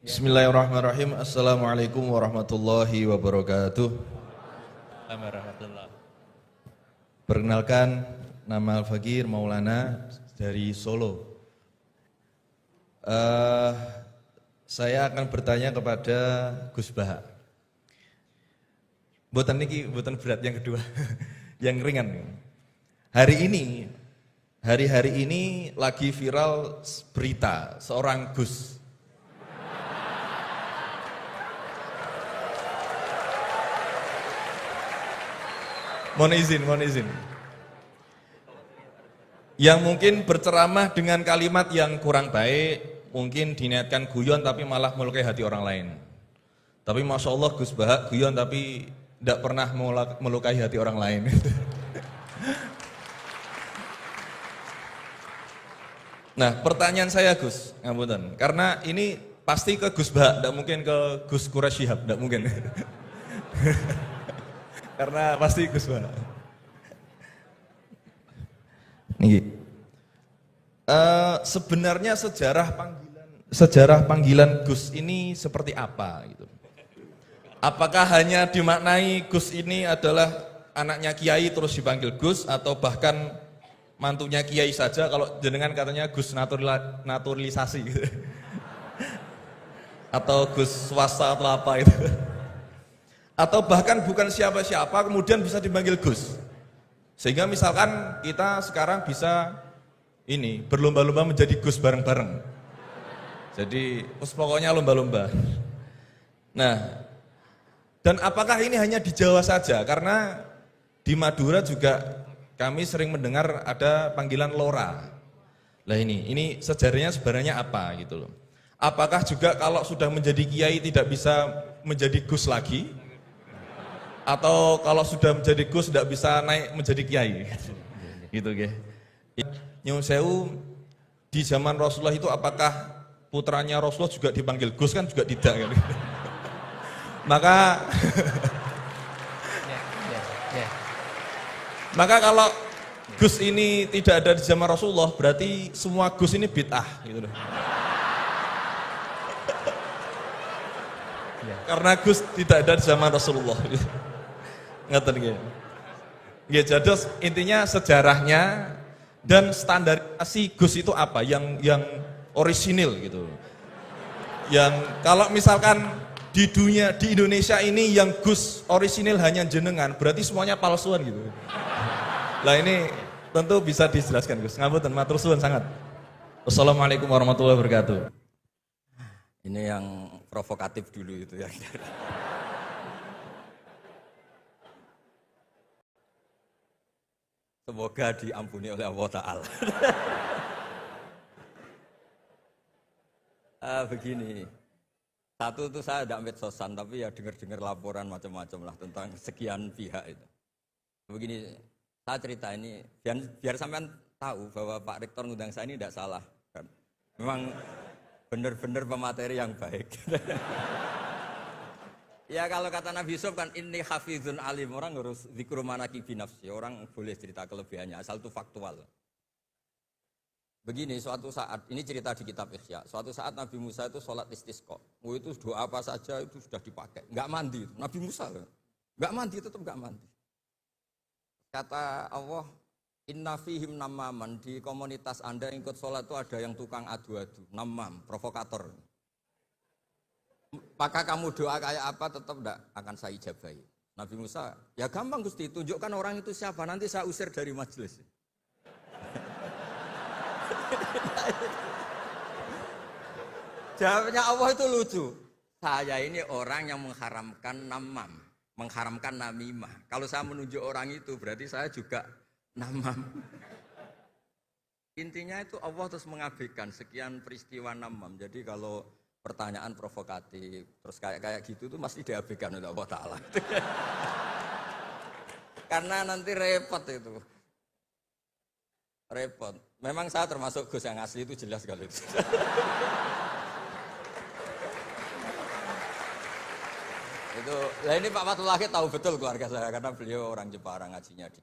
Bismillahirrahmanirrahim. Assalamualaikum warahmatullahi wabarakatuh. Perkenalkan, nama Al-Fakir Maulana dari Solo. Saya akan bertanya kepada Gus Baha. Buatan berat yang kedua, yang ringan. Hari-hari ini lagi viral berita seorang Gus. Mohon izin. Yang mungkin berceramah dengan kalimat yang kurang baik, mungkin diniatkan guyon tapi malah melukai hati orang lain. Tapi Masya Allah Gus Baha guyon tapi tidak pernah melukai hati orang lain. Nah, pertanyaan saya Gus, ngapunten, karena ini pasti ke Gus Baha, tidak mungkin ke Gus Quraisy Shihab, tidak mungkin. Karena pasti Gus Baha. Sebenarnya sejarah panggilan Gus ini seperti apa gitu? Apakah hanya dimaknai Gus ini adalah anaknya Kiai terus dipanggil Gus, atau bahkan mantunya Kiai saja, kalau jenengan katanya Gus naturalisasi gitu. Atau Gus swasta atau apa itu. Atau bahkan bukan siapa-siapa kemudian bisa dipanggil Gus. Sehingga misalkan kita sekarang bisa berlomba-lomba menjadi Gus bareng-bareng. Jadi pokoknya lomba-lomba. Nah, dan apakah ini hanya di Jawa saja? Karena di Madura juga kami sering mendengar ada panggilan Lora. Lah ini sejarahnya sebenarnya apa gitu loh. Apakah juga kalau sudah menjadi kiai tidak bisa menjadi Gus lagi? Atau kalau sudah menjadi Gus tidak bisa naik menjadi kiai? Gitu nggih. Nyuwun sewu, di zaman Rasulullah itu apakah putranya Rasulullah juga dipanggil Gus? Kan juga tidak kan. Maka kalau Gus ini tidak ada di zaman Rasulullah, berarti semua Gus ini bid'ah gitu loh. Karena Gus tidak ada di zaman Rasulullah. Ngeten nggih. Nggih, jadi intinya sejarahnya dan standarisasi Gus itu apa yang orisinil gitu. Yang kalau misalkan di Indonesia ini yang Gus orisinil hanya jenengan, berarti semuanya palsuan gitu. Lah ini tentu bisa dijelaskan Gus. Ngapunten, matur suwun sangat. Wassalamualaikum warahmatullahi wabarakatuh. Ini yang provokatif dulu itu ya. Semoga diampuni oleh Allah Ta'ala. Begini, satu itu saya tidak medsosan, tapi ya dengar-dengar laporan macam-macam lah tentang sekian pihak itu. Begini, saya cerita ini biar sampean tahu bahwa Pak Rektor ngundang saya ini tidak salah. Kan? Memang benar-benar pemateri yang baik. Ya kalau kata Nabi Yusuf kan inni hafizun alim, orang harus zikru manaki binafsi, orang boleh cerita kelebihannya asal itu faktual. Begini, suatu saat, ini cerita di kitab Ihya, suatu saat Nabi Musa itu sholat istisqa, itu doa apa saja itu sudah dipakai, nggak mandi, Nabi Musa nggak mandi, tetap nggak mandi. Kata Allah, inna fihim namaman, di komunitas anda yang ikut sholat itu ada yang tukang adu-adu, namam, provokator. Maka kamu doa kayak apa tetap tidak akan saya ijabahi. Nabi Musa, ya gampang Gusti, tunjukkan orang itu siapa, nanti saya usir dari majelis. Jawabnya Allah itu lucu. Saya ini orang yang mengharamkan namam, mengharamkan namimah. Kalau saya menunjuk orang itu berarti saya juga namam. Intinya itu Allah terus mengabaikan sekian peristiwa namam. Jadi kalau pertanyaan provokatif, terus kayak gitu tuh mesti diabaikan oleh Allah Ta'ala. Karena nanti repot itu. Repot. Memang saya termasuk Gus yang asli itu jelas kalau itu. Nah ini Pak Fatullah tahu betul keluarga saya karena beliau orang Jepara ngajinya di